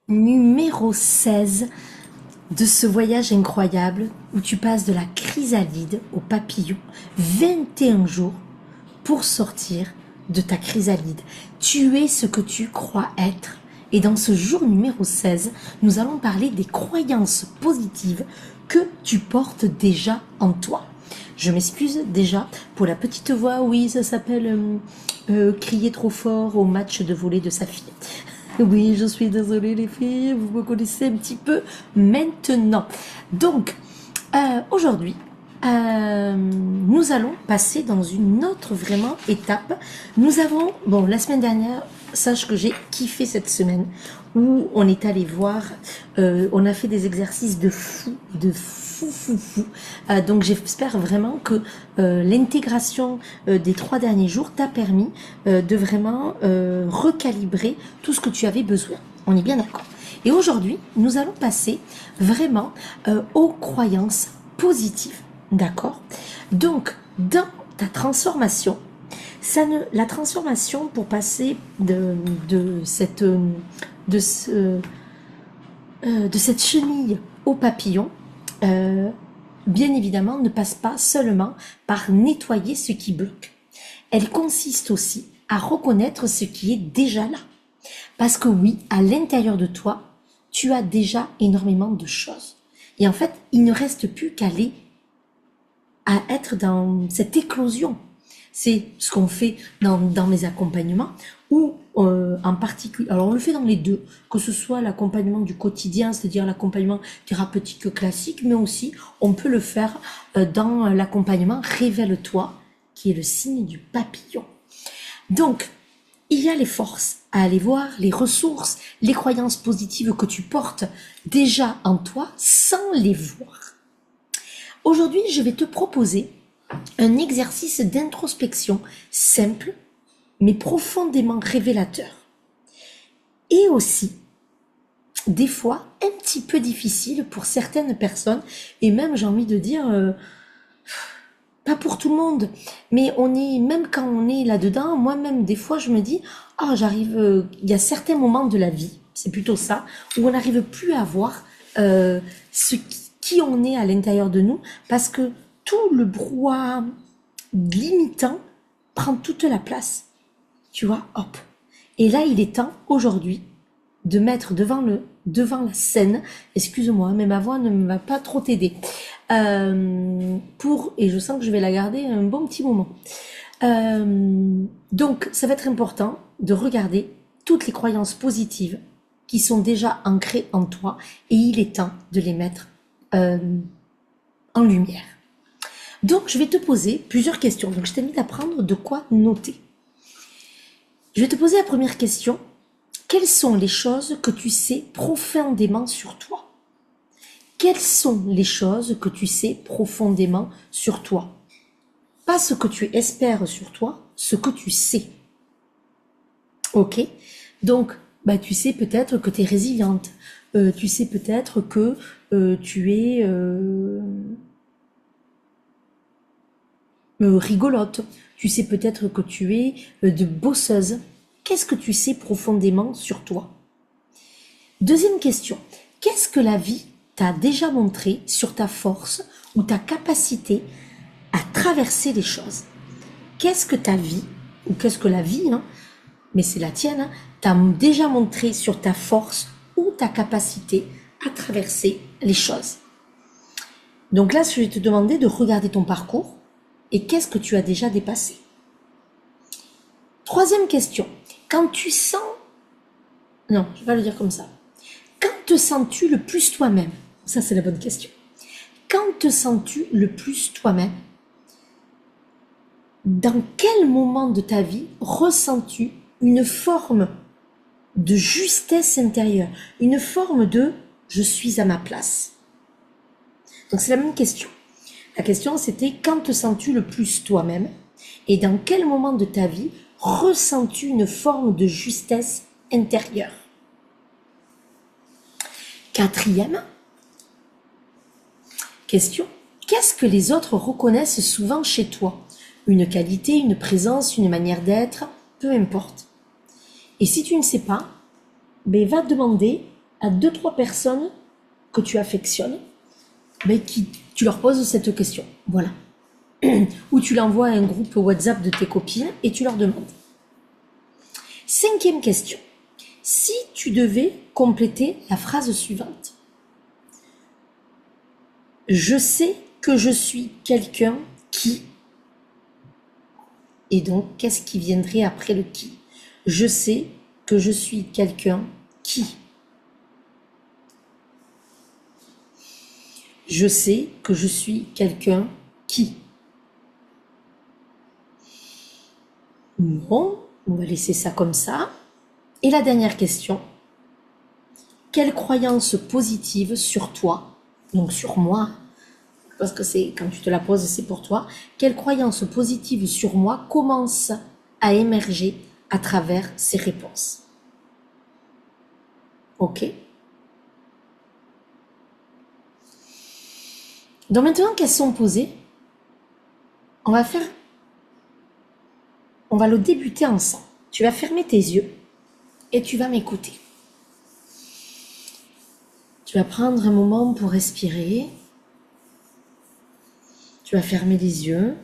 Numéro 16 de ce voyage incroyable où tu passes de la chrysalide au papillon. 21 jours pour sortir de ta chrysalide. Tu es ce que tu crois être. Et dans ce jour numéro 16, nous allons parler des croyances positives que tu portes déjà en toi. Je m'excuse déjà pour la petite voix, oui, ça s'appelle crier trop fort au match de volley de sa fille. Oui, je suis désolée les filles, vous me connaissez un petit peu maintenant. Donc, aujourd'hui, nous allons passer dans une autre vraiment étape. Nous avons, bon, la semaine dernière, sache que j'ai kiffé cette semaine où on est allé voir, on a fait des exercices de fou, fou. Donc j'espère vraiment que l'intégration des 3 derniers jours t'a permis de vraiment recalibrer tout ce que tu avais besoin. On est bien d'accord. Et aujourd'hui, nous allons passer vraiment aux croyances positives. D'accord? Donc, dans ta transformation, la transformation pour passer de cette chenille au papillon, bien évidemment, ne passe pas seulement par nettoyer ce qui bloque. Elle consiste aussi à reconnaître ce qui est déjà là. Parce que oui, à l'intérieur de toi, tu as déjà énormément de choses. Et en fait, il ne reste plus qu'à être dans cette éclosion. C'est ce qu'on fait dans mes accompagnements ou en particulier, alors on le fait dans les deux, que ce soit l'accompagnement du quotidien, c'est-à-dire l'accompagnement thérapeutique classique, mais aussi on peut le faire dans l'accompagnement Révèle-toi, qui est le signe du papillon. Donc, il y a les forces à aller voir, les ressources, les croyances positives que tu portes déjà en toi sans les voir. Aujourd'hui, je vais te proposer un exercice d'introspection simple, mais profondément révélateur. Et aussi, des fois, un petit peu difficile pour certaines personnes, et même, j'ai envie de dire, pas pour tout le monde, mais même quand on est là-dedans, moi-même, des fois, je me dis, j'arrive, il y a certains moments de la vie, c'est plutôt ça, où on n'arrive plus à voir qui on est à l'intérieur de nous, parce que tout le brouhaha limitant prend toute la place. Tu vois, hop. Et là, il est temps, aujourd'hui, de mettre devant la scène, excuse-moi, mais ma voix ne va pas trop t'aider, et je sens que je vais la garder un bon petit moment. Donc, ça va être important de regarder toutes les croyances positives qui sont déjà ancrées en toi, et il est temps de les mettre en lumière. Donc, je vais te poser plusieurs questions. Donc, je t'invite à prendre de quoi noter. Je vais te poser la première question. Quelles sont les choses que tu sais profondément sur toi? Quelles sont les choses que tu sais profondément sur toi? Pas ce que tu espères sur toi, ce que tu sais. Ok? Donc, tu sais peut-être que tu es résiliente. Tu sais peut-être que tu es rigolote. Tu sais peut-être que tu es de bosseuse. Qu'est-ce que tu sais profondément sur toi? Deuxième question. Qu'est-ce que la vie t'a déjà montré sur ta force ou ta capacité à traverser les choses? Qu'est-ce que ta vie, ou qu'est-ce que la vie, mais c'est la tienne, t'a déjà montré sur ta force ou ta capacité à traverser les choses? Donc là, je vais te demander de regarder ton parcours et qu'est-ce que tu as déjà dépassé. Troisième question. Quand tu sens... Non, je vais pas le dire comme ça. Quand te sens-tu le plus toi-même? Ça, c'est la bonne question. Quand te sens-tu le plus toi-même? Dans quel moment de ta vie ressens-tu une forme de justesse intérieure, une forme de « je suis à ma place ». Donc c'est la même question. La question c'était « quand te sens-tu le plus toi-même » et dans quel moment de ta vie ressens-tu une forme de justesse intérieure? Quatrième question, qu'est-ce que les autres reconnaissent souvent chez toi? Une qualité, une présence, une manière d'être, peu importe. Et si tu ne sais pas, ben, va demander à 2-3 personnes que tu affectionnes, ben, tu leur poses cette question. Voilà. Ou tu l'envoies à un groupe WhatsApp de tes copines et tu leur demandes. 5e question. Si tu devais compléter la phrase suivante. Je sais que je suis quelqu'un qui... Et donc, qu'est-ce qui viendrait après le qui? Je sais que je suis quelqu'un qui... Je sais que je suis quelqu'un qui... Bon, on va laisser ça comme ça. Et la dernière question. Quelle croyance positive sur toi, donc sur moi, parce que c'est quand tu te la poses, c'est pour toi, quelle croyance positive sur moi commence à émerger à travers ces réponses? Ok? Donc maintenant qu'elles sont posées, on va le débuter ensemble. Tu vas fermer tes yeux et tu vas m'écouter. Tu vas prendre un moment pour respirer. Tu vas fermer les yeux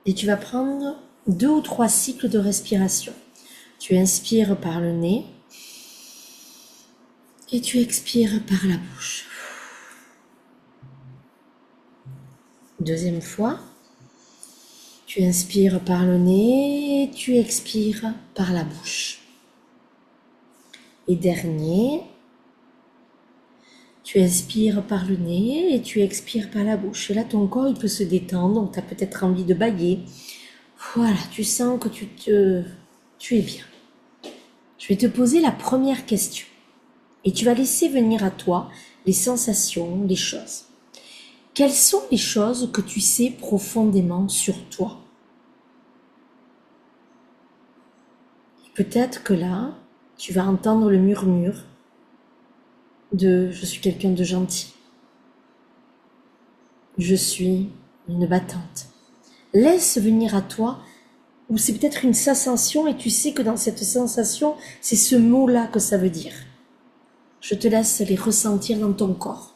et tu vas prendre 2 ou 3 cycles de respiration. Tu inspires par le nez et tu expires par la bouche. Deuxième fois, tu inspires par le nez et tu expires par la bouche. Et dernier, tu inspires par le nez et tu expires par la bouche. Et là, ton corps, il peut se détendre, donc tu as peut-être envie de bâiller. Voilà, tu sens que tu es bien. Je vais te poser la première question. Et tu vas laisser venir à toi les sensations, les choses. Quelles sont les choses que tu sais profondément sur toi? Et peut-être que là, tu vas entendre le murmure de « je suis quelqu'un de gentil ». Je suis une battante. Laisse venir à toi, ou c'est peut-être une sensation et tu sais que dans cette sensation, c'est ce mot-là que ça veut dire. Je te laisse les ressentir dans ton corps.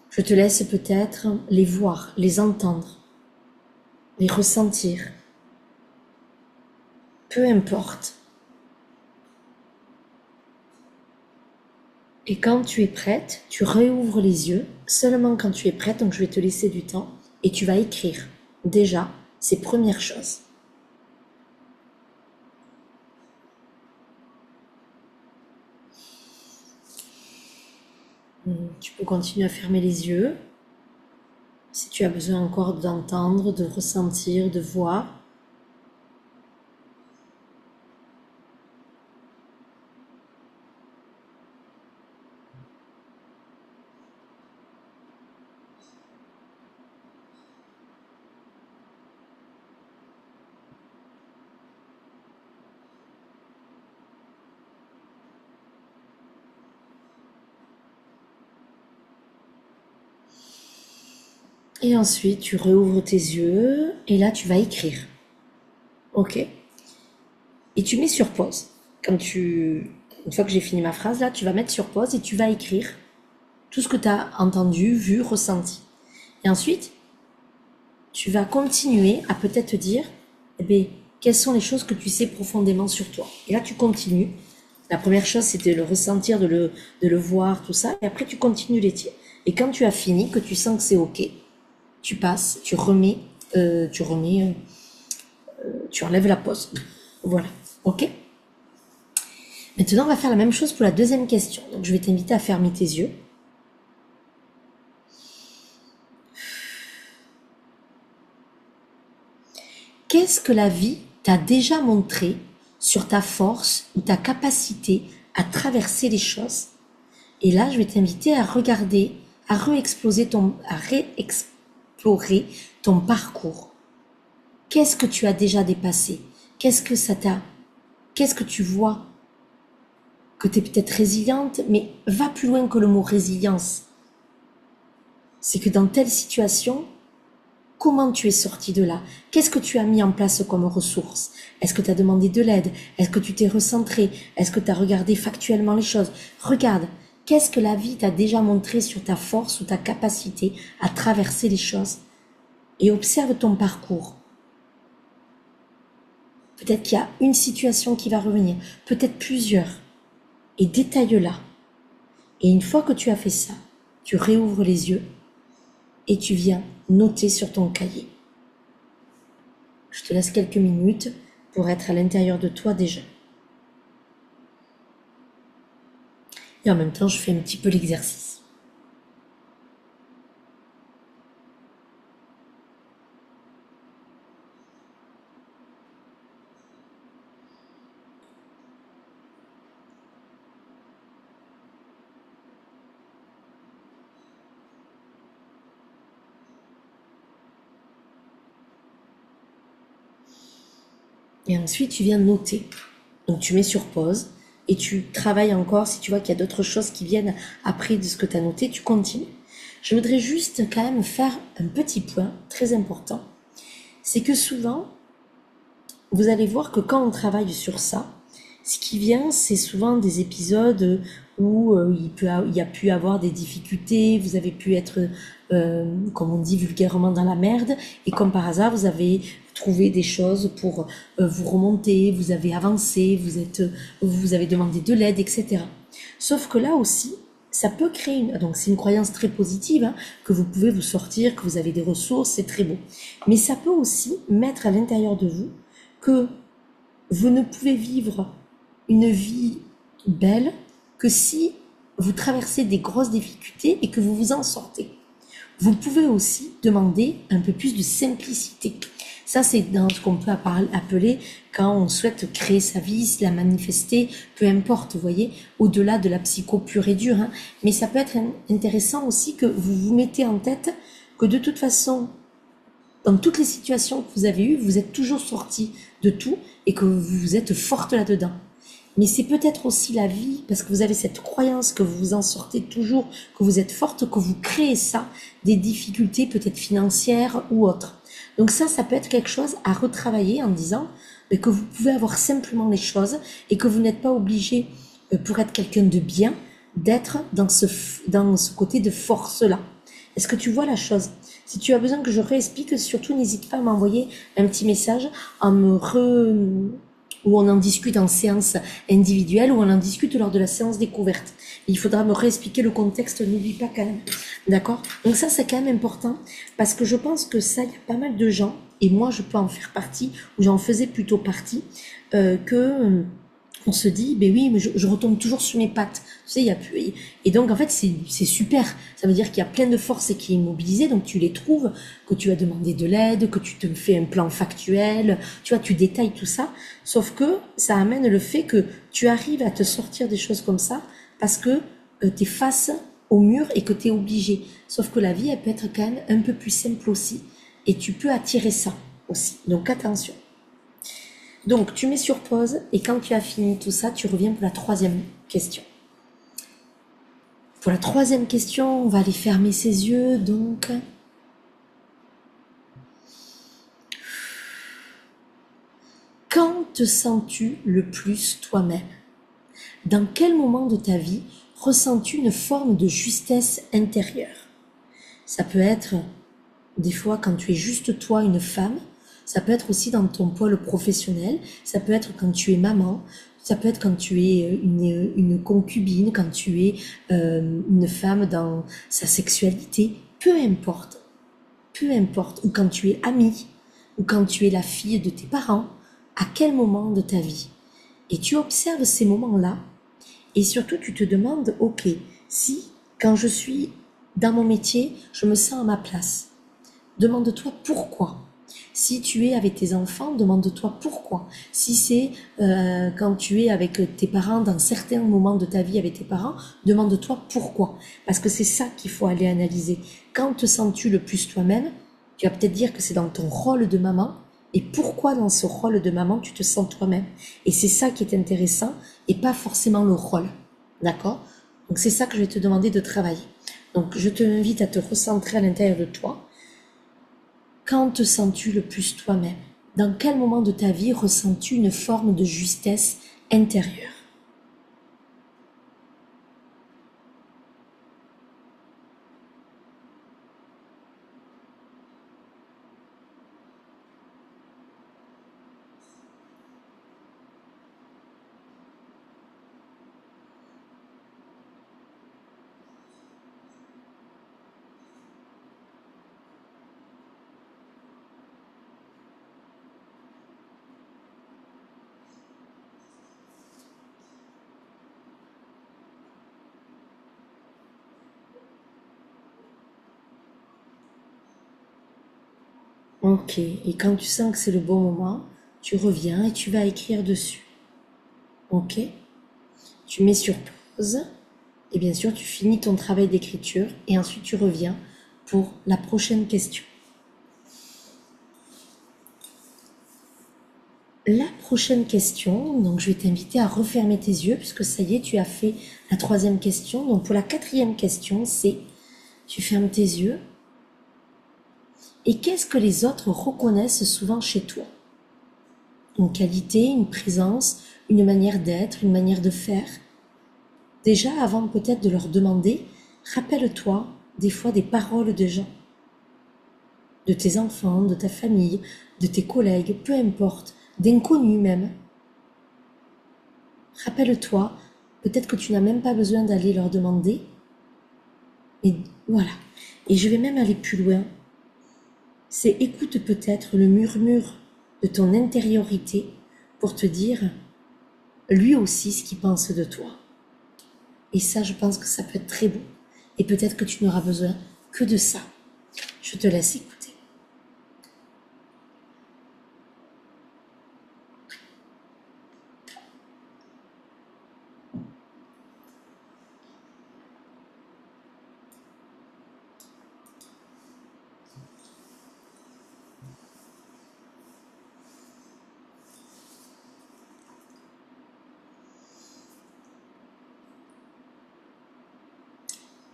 Je te laisse peut-être les voir, les entendre, les ressentir. Peu importe. Et quand tu es prête, tu réouvres les yeux, seulement quand tu es prête, donc je vais te laisser du temps, et tu vas écrire déjà ces premières choses. Tu peux continuer à fermer les yeux. Si tu as besoin encore d'entendre, de ressentir, de voir. Et ensuite, tu réouvres tes yeux et là, tu vas écrire. Ok? Et tu mets sur pause. Une fois que j'ai fini ma phrase, là, tu vas mettre sur pause et tu vas écrire tout ce que tu as entendu, vu, ressenti. Et ensuite, tu vas continuer à peut-être te dire, eh bien, quelles sont les choses que tu sais profondément sur toi. Et là, tu continues. La première chose, c'était de le ressentir, de le voir, tout ça. Et après, tu continues les tirs. Et quand tu as fini, que tu sens que c'est OK, tu passes, tu enlèves la pause. Voilà. OK? Maintenant, on va faire la même chose pour la deuxième question. Donc, je vais t'inviter à fermer tes yeux. Qu'est-ce que la vie t'a déjà montré sur ta force ou ta capacité à traverser les choses? Et là, je vais t'inviter à regarder, à réexplorer ton parcours. Qu'est-ce que tu as déjà dépassé? Qu'est-ce que tu vois? Que tu es peut-être résiliente, mais va plus loin que le mot résilience. C'est que dans telle situation, Comment tu es sorti de là? Qu'est-ce que tu as mis en place comme ressources? Est-ce que tu as demandé de l'aide? Est-ce que tu t'es recentré? Est-ce que tu as regardé factuellement les choses? Regarde, qu'est-ce que la vie t'a déjà montré sur ta force ou ta capacité à traverser les choses? Et observe ton parcours. Peut-être qu'il y a une situation qui va revenir, peut-être plusieurs. Et détaille-la. Et une fois que tu as fait ça, tu réouvres les yeux et tu viens noter sur ton cahier. Je te laisse quelques minutes pour être à l'intérieur de toi déjà. Et en même temps, je fais un petit peu l'exercice. Et ensuite, tu viens noter. Donc, tu mets sur pause et tu travailles encore. Si tu vois qu'il y a d'autres choses qui viennent après de ce que tu as noté, tu continues. Je voudrais juste quand même faire un petit point très important. C'est que souvent, vous allez voir que quand on travaille sur ça, ce qui vient, c'est souvent des épisodes où il y a pu avoir des difficultés, vous avez pu être, comme on dit vulgairement, dans la merde, et comme par hasard, vous avez trouvé des choses pour vous remonter, vous avez avancé, vous avez demandé de l'aide, etc. Sauf que là aussi, ça peut créer donc c'est une croyance très positive, hein, que vous pouvez vous sortir, que vous avez des ressources, c'est très beau. Mais ça peut aussi mettre à l'intérieur de vous que vous ne pouvez vivre une vie belle que si vous traversez des grosses difficultés et que vous vous en sortez. Vous pouvez aussi demander un peu plus de simplicité. Ça, c'est dans ce qu'on peut appeler quand on souhaite créer sa vie, la manifester, peu importe, vous voyez, au-delà de la psycho pure et dure. Hein. Mais ça peut être intéressant aussi que vous vous mettez en tête que de toute façon, dans toutes les situations que vous avez eues, vous êtes toujours sorti de tout et que vous êtes forte là-dedans. Mais c'est peut-être aussi la vie, parce que vous avez cette croyance que vous vous en sortez toujours, que vous êtes forte, que vous créez ça, des difficultés peut-être financières ou autres. Donc ça peut être quelque chose à retravailler en disant que vous pouvez avoir simplement les choses et que vous n'êtes pas obligé, pour être quelqu'un de bien, d'être dans ce côté de force-là. Est-ce que tu vois la chose? Si tu as besoin que je réexplique, surtout n'hésite pas à m'envoyer un petit message où on en discute en séance individuelle ou on en discute lors de la séance découverte. Il faudra me réexpliquer le contexte, n'oublie pas quand même. D'accord? Donc ça, c'est quand même important parce que je pense que ça, il y a pas mal de gens, et moi je peux en faire partie, ou j'en faisais plutôt partie, on se dit, ben oui, mais je retombe toujours sur mes pattes. Tu sais, il y a plus, et donc, en fait, c'est super. Ça veut dire qu'il y a plein de forces qui est mobilisée, donc tu les trouves, que tu as demandé de l'aide, que tu te fais un plan factuel, tu vois, tu détailles tout ça. Sauf que ça amène le fait que tu arrives à te sortir des choses comme ça parce que tu es face au mur et que tu es obligé. Sauf que la vie, elle peut être quand même un peu plus simple aussi. Et tu peux attirer ça aussi. Donc, attention. Donc, tu mets sur pause et quand tu as fini tout ça, tu reviens pour la troisième question. Pour la troisième question, on va aller fermer ses yeux. Donc, quand te sens-tu le plus toi-même? Dans quel moment de ta vie ressens-tu une forme de justesse intérieure? Ça peut être des fois quand tu es juste toi, une femme. Ça peut être aussi dans ton pôle professionnel, ça peut être quand tu es maman, ça peut être quand tu es une concubine, quand tu es une femme dans sa sexualité, peu importe, ou quand tu es amie, ou quand tu es la fille de tes parents, à quel moment de ta vie? Et tu observes ces moments-là, et surtout tu te demandes, ok, si quand je suis dans mon métier, je me sens à ma place, demande-toi pourquoi. Si tu es avec tes enfants, demande-toi pourquoi. Si c'est quand tu es avec tes parents, dans certains moments de ta vie avec tes parents, demande-toi pourquoi. Parce que c'est ça qu'il faut aller analyser. Quand te sens-tu le plus toi-même? Tu vas peut-être dire que c'est dans ton rôle de maman. Et pourquoi dans ce rôle de maman, tu te sens toi-même? Et c'est ça qui est intéressant et pas forcément le rôle. D'accord? Donc c'est ça que je vais te demander de travailler. Donc je te invite à te recentrer à l'intérieur de toi. Quand te sens-tu le plus toi-même? Dans quel moment de ta vie ressens-tu une forme de justesse intérieure? Ok, et quand tu sens que c'est le bon moment, tu reviens et tu vas écrire dessus. Ok? Tu mets sur pause et bien sûr tu finis ton travail d'écriture et ensuite tu reviens pour la prochaine question. La prochaine question, donc je vais t'inviter à refermer tes yeux puisque ça y est, tu as fait la troisième question. Donc pour la quatrième question, c'est tu fermes tes yeux et qu'est-ce que les autres reconnaissent souvent chez toi? Une qualité, une présence, une manière d'être, une manière de faire. Déjà, avant peut-être de leur demander, rappelle-toi des fois des paroles de gens, de tes enfants, de ta famille, de tes collègues, peu importe, d'inconnus même. Rappelle-toi, peut-être que tu n'as même pas besoin d'aller leur demander, mais voilà. Et je vais même aller plus loin. C'est écoute peut-être le murmure de ton intériorité pour te dire lui aussi ce qu'il pense de toi. Et ça, je pense que ça peut être très beau. Et peut-être que tu n'auras besoin que de ça. Je te laisse écouter.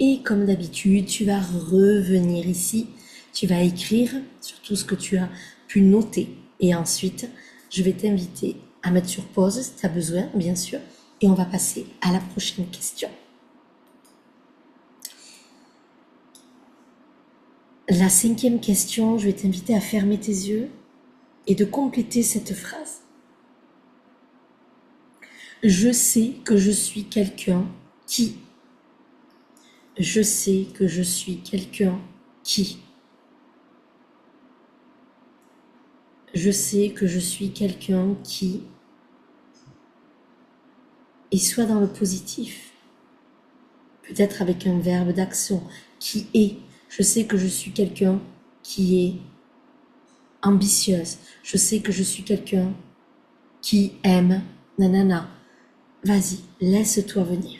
Et comme d'habitude, tu vas revenir ici. Tu vas écrire sur tout ce que tu as pu noter. Et ensuite, je vais t'inviter à mettre sur pause si tu as besoin, bien sûr. Et on va passer à la prochaine question. La cinquième question, je vais t'inviter à fermer tes yeux et de compléter cette phrase. Je sais que je suis quelqu'un qui. Je sais que je suis quelqu'un qui. Je sais que je suis quelqu'un qui. Et soit dans le positif, peut-être avec un verbe d'action, qui est. Je sais que je suis quelqu'un qui est ambitieuse. Je sais que je suis quelqu'un qui aime. Nanana. Vas-y, laisse-toi venir.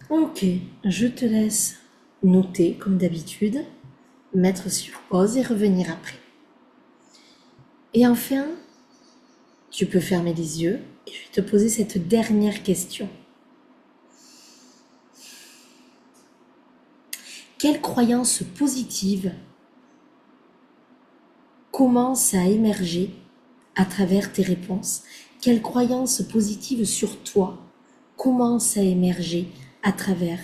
Ok, je te laisse noter comme d'habitude, mettre sur pause et revenir après. Et enfin, tu peux fermer les yeux et je vais te poser cette dernière question. Quelle croyance positive commence à émerger à travers tes réponses? Quelle croyance positive sur toi commence à émerger à travers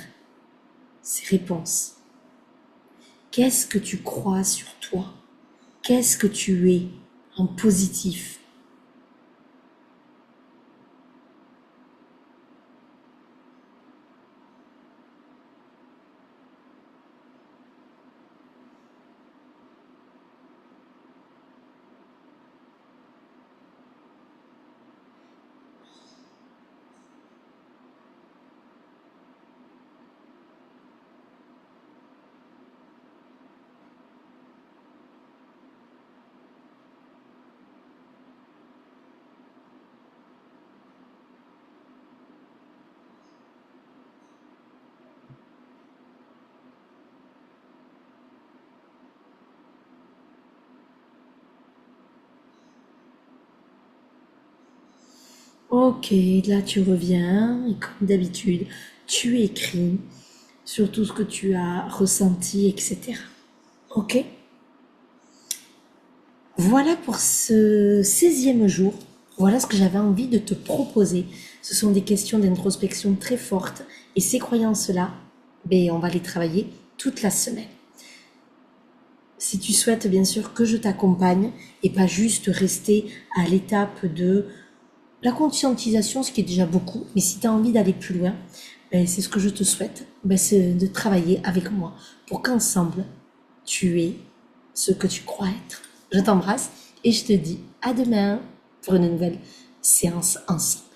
ces réponses? Qu'est-ce que tu crois sur toi? Qu'est-ce que tu es en positif? Ok, là tu reviens et comme d'habitude, tu écris sur tout ce que tu as ressenti, etc. Ok? Voilà pour ce 16e jour. Voilà ce que j'avais envie de te proposer. Ce sont des questions d'introspection très fortes et ces croyances-là, ben, on va les travailler toute la semaine. Si tu souhaites bien sûr que je t'accompagne et pas juste rester à l'étape de la conscientisation, ce qui est déjà beaucoup, mais si tu as envie d'aller plus loin, ben, c'est ce que je te souhaite, ben, c'est de travailler avec moi pour qu'ensemble, tu es ce que tu crois être. Je t'embrasse et je te dis à demain pour une nouvelle séance ensemble.